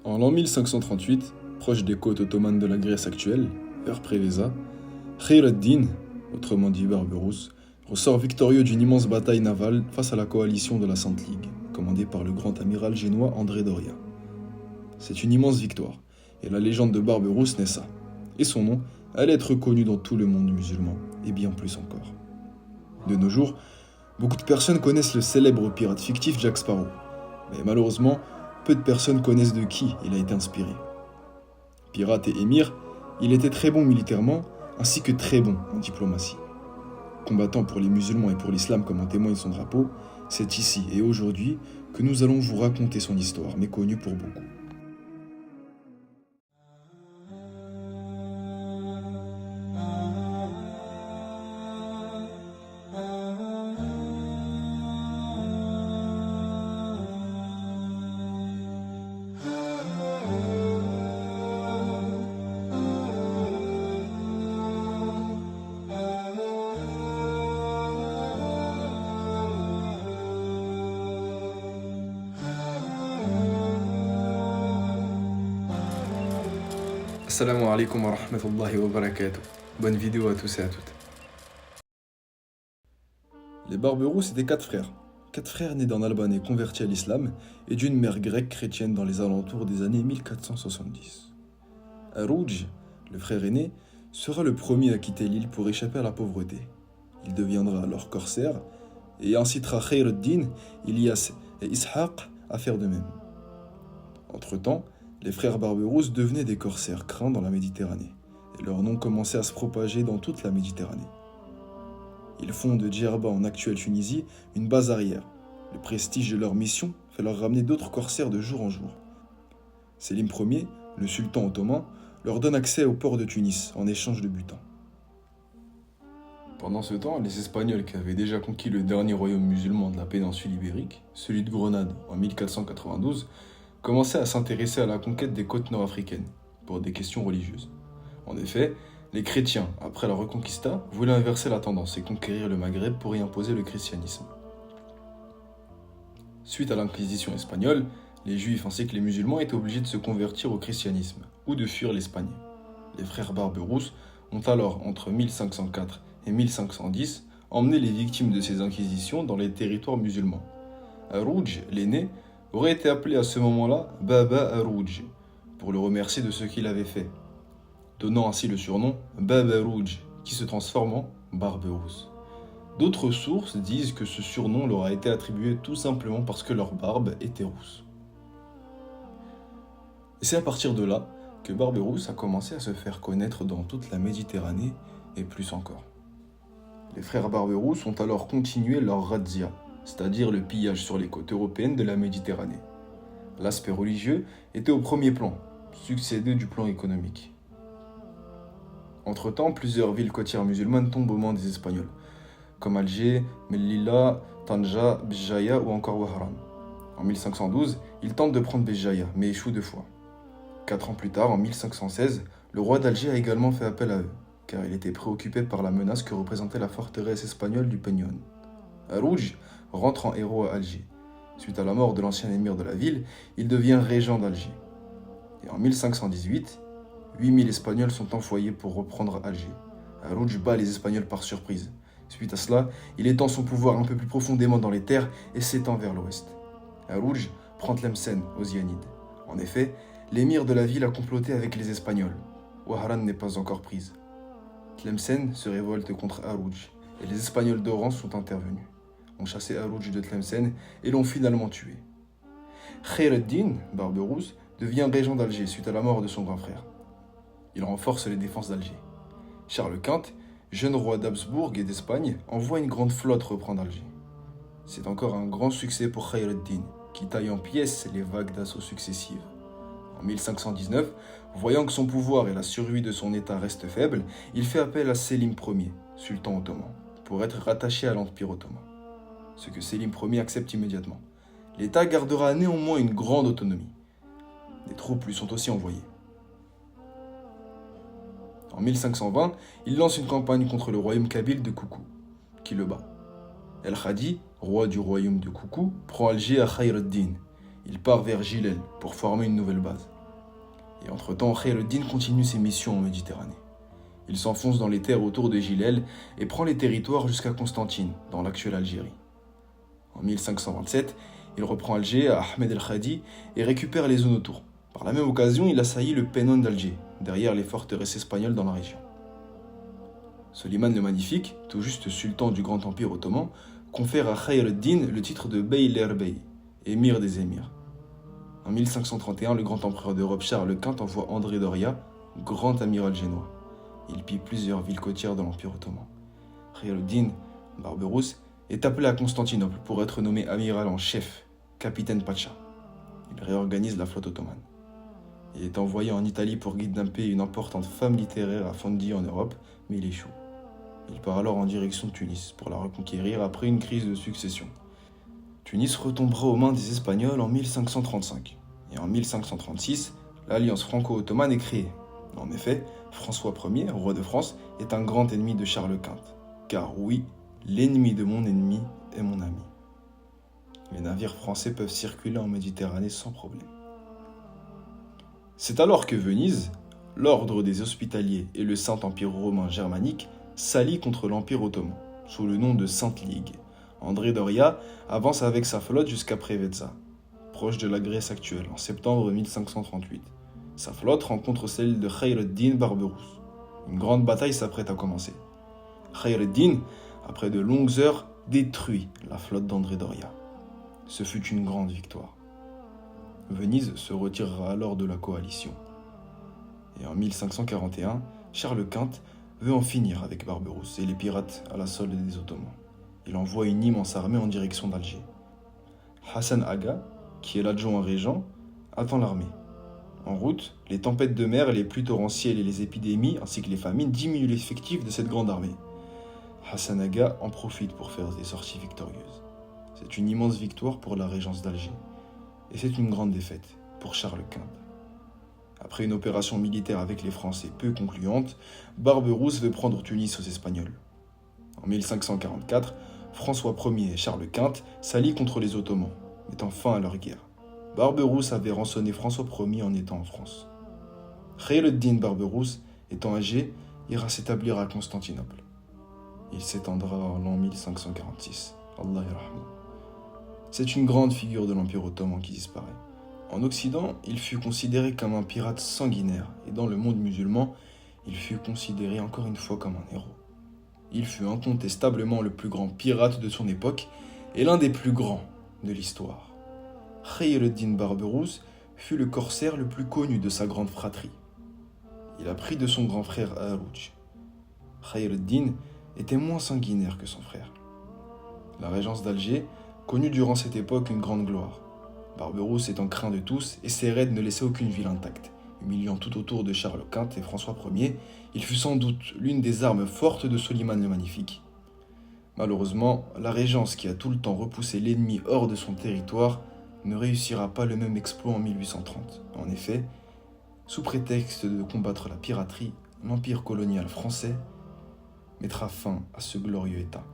En l'an 1538, proche des côtes ottomanes de la Grèce actuelle, vers Preveza, Khayr ad-Din, autrement dit Barberousse, ressort victorieux d'une immense bataille navale face à la coalition de la Sainte Ligue, commandée par le grand amiral génois André Doria. C'est une immense victoire, et la légende de Barberousse naît ça. Et son nom allait être connu dans tout le monde musulman, et bien plus encore. De nos jours, beaucoup de personnes connaissent le célèbre pirate fictif Jack Sparrow, mais malheureusement, peu de personnes connaissent de qui il a été inspiré. Pirate et émir, il était très bon militairement, ainsi que très bon en diplomatie. Combattant pour les musulmans et pour l'islam comme en témoigne son drapeau, c'est ici et aujourd'hui que nous allons vous raconter son histoire, méconnue pour beaucoup. Assalamu alaikum wa rahmatullahi wa barakatuh. Bonne vidéo à tous et à toutes. Les Barberousse étaient quatre frères. Quatre frères nés d'un Albanais converti à l'islam et d'une mère grecque chrétienne dans les alentours des années 1470. Arouj, le frère aîné, sera le premier à quitter l'île pour échapper à la pauvreté. Il deviendra alors corsaire et incitera Khayr ad-Din, Ilyas et Ishaq à faire de même. Entre-temps, les frères Barberousse devenaient des corsaires craints dans la Méditerranée, et leur nom commençait à se propager dans toute la Méditerranée. Ils font de Djerba en actuelle Tunisie une base arrière. Le prestige de leur mission fait leur ramener d'autres corsaires de jour en jour. Sélim Ier, le sultan ottoman, leur donne accès au port de Tunis en échange de butin. Pendant ce temps, les Espagnols qui avaient déjà conquis le dernier royaume musulman de la péninsule ibérique, celui de Grenade en 1492, commençaient à s'intéresser à la conquête des côtes nord-africaines, pour des questions religieuses. En effet, les chrétiens, après la Reconquista, voulaient inverser la tendance et conquérir le Maghreb pour y imposer le christianisme. Suite à l'Inquisition espagnole, les juifs ainsi que les musulmans étaient obligés de se convertir au christianisme, ou de fuir l'Espagne. Les frères Barberousse ont alors, entre 1504 et 1510, emmené les victimes de ces inquisitions dans les territoires musulmans. Arouj, l'aîné, aurait été appelé à ce moment-là Baba Arouj, pour le remercier de ce qu'il avait fait, donnant ainsi le surnom Baba Arouj, qui se transforme en Barberousse. D'autres sources disent que ce surnom leur a été attribué tout simplement parce que leur barbe était rousse. Et c'est à partir de là que Barberousse a commencé à se faire connaître dans toute la Méditerranée et plus encore. Les frères Barberousse ont alors continué leur razzia, c'est-à-dire le pillage sur les côtes européennes de la Méditerranée. L'aspect religieux était au premier plan, succédé du plan économique. Entre-temps, plusieurs villes côtières musulmanes tombent aux mains des Espagnols, comme Alger, Melilla, Tanja, Béjaïa ou encore Wahran. En 1512, ils tentent de prendre Béjaïa, mais échouent 2 fois. 4 ans plus tard, en 1516, le roi d'Alger a également fait appel à eux, car il était préoccupé par la menace que représentait la forteresse espagnole du Peñón. Arouj rentre en héros à Alger. Suite à la mort de l'ancien émir de la ville, il devient régent d'Alger. Et en 1518, 8000 Espagnols sont envoyés pour reprendre Alger. Arouj bat les Espagnols par surprise. Suite à cela, il étend son pouvoir un peu plus profondément dans les terres et s'étend vers l'ouest. Arouj prend Tlemcen aux Zianides. En effet, l'émir de la ville a comploté avec les Espagnols. Wahran n'est pas encore prise. Tlemcen se révolte contre Arouj et les Espagnols d'Oran sont intervenus, ont chassé Arouj de Tlemcen et l'ont finalement tué. Khayr ad-Din, Barberousse, devient régent d'Alger suite à la mort de son grand frère. Il renforce les défenses d'Alger. Charles Quint, jeune roi d'Habsbourg et d'Espagne, envoie une grande flotte reprendre Alger. C'est encore un grand succès pour Khayr ad-Din, qui taille en pièces les vagues d'assauts successives. En 1519, voyant que son pouvoir et la survie de son État restent faibles, il fait appel à Sélim Ier, sultan ottoman, pour être rattaché à l'Empire ottoman. Ce que Sélim Ier accepte immédiatement. L'État gardera néanmoins une grande autonomie. Des troupes lui sont aussi envoyées. En 1520, il lance une campagne contre le royaume kabyle de Koukou, qui le bat. El-Khadi, roi du royaume de Koukou, prend Alger à Khayr ad-Din. Il part vers Gilel pour former une nouvelle base. Et entre-temps, Khayr el-Din continue ses missions en Méditerranée. Il s'enfonce dans les terres autour de Gilel et prend les territoires jusqu'à Constantine, dans l'actuelle Algérie. En 1527, il reprend Alger à Ahmed el-Khadi et récupère les zones autour. Par la même occasion, il assaillit le Pénon d'Alger, derrière les forteresses espagnoles dans la région. Soliman le Magnifique, tout juste sultan du Grand Empire ottoman, confère à Khayr el-Din le titre de Bey l'Erbey, émir des émirs. En 1531, le grand empereur d'Europe Charles Quint envoie André Doria, grand amiral génois. Il pille plusieurs villes côtières de l'Empire ottoman. Khayr el-Din Barberousse est appelé à Constantinople pour être nommé amiral en chef, capitaine Pacha. Il réorganise la flotte ottomane. Il est envoyé en Italie pour kidnapper une importante femme littéraire à Fondi en Europe, mais il échoue. Il part alors en direction de Tunis pour la reconquérir après une crise de succession. Tunis retombera aux mains des Espagnols en 1535. Et en 1536, l'alliance franco-ottomane est créée. En effet, François Ier, roi de France, est un grand ennemi de Charles Quint. Car oui, l'ennemi de mon ennemi est mon ami. Les navires français peuvent circuler en Méditerranée sans problème. C'est alors que Venise, l'ordre des Hospitaliers et le Saint-Empire romain germanique s'allient contre l'Empire ottoman, sous le nom de Sainte Ligue. André Doria avance avec sa flotte jusqu'à Preveza, proche de la Grèce actuelle, en septembre 1538. Sa flotte rencontre celle de Khayr el-Din Barberousse. Une grande bataille s'apprête à commencer. Khayr el-Din, après de longues heures, détruit la flotte d'André Doria. Ce fut une grande victoire. Venise se retirera alors de la coalition. Et en 1541, Charles Quint veut en finir avec Barberousse et les pirates à la solde des Ottomans. Il envoie une immense armée en direction d'Alger. Hassan Aga, qui est l'adjoint régent, attend l'armée. En route, les tempêtes de mer, les pluies torrentielles et les épidémies, ainsi que les famines, diminuent l'effectif de cette grande armée. Hassan Aga en profite pour faire des sorties victorieuses. C'est une immense victoire pour la régence d'Alger. Et c'est une grande défaite pour Charles Quint. Après une opération militaire avec les Français peu concluante, Barberousse veut prendre Tunis aux Espagnols. En 1544, François Ier et Charles Quint s'allient contre les Ottomans, mettant fin à leur guerre. Barberousse avait rançonné François Ier en étant en France. Khayr el-Din Barberousse, étant âgé, ira s'établir à Constantinople. Il s'étendra en l'an 1546. Allah yarhamou. C'est une grande figure de l'Empire ottoman qui disparaît. En Occident, il fut considéré comme un pirate sanguinaire, et dans le monde musulman, il fut considéré encore une fois comme un héros. Il fut incontestablement le plus grand pirate de son époque, et l'un des plus grands de l'histoire. Khayr el-Din Barberousse fut le corsaire le plus connu de sa grande fratrie. Il apprit de son grand frère Harouch. Khayr el-Din était moins sanguinaire que son frère. La régence d'Alger connut durant cette époque une grande gloire. Barberousse étant craint de tous, et ses raids ne laissaient aucune ville intacte. Humiliant tout autour de Charles Quint et François Ier, il fut sans doute l'une des armes fortes de Soliman le Magnifique. Malheureusement, la régence qui a tout le temps repoussé l'ennemi hors de son territoire ne réussira pas le même exploit en 1830. En effet, sous prétexte de combattre la piraterie, l'empire colonial français mettra fin à ce glorieux État.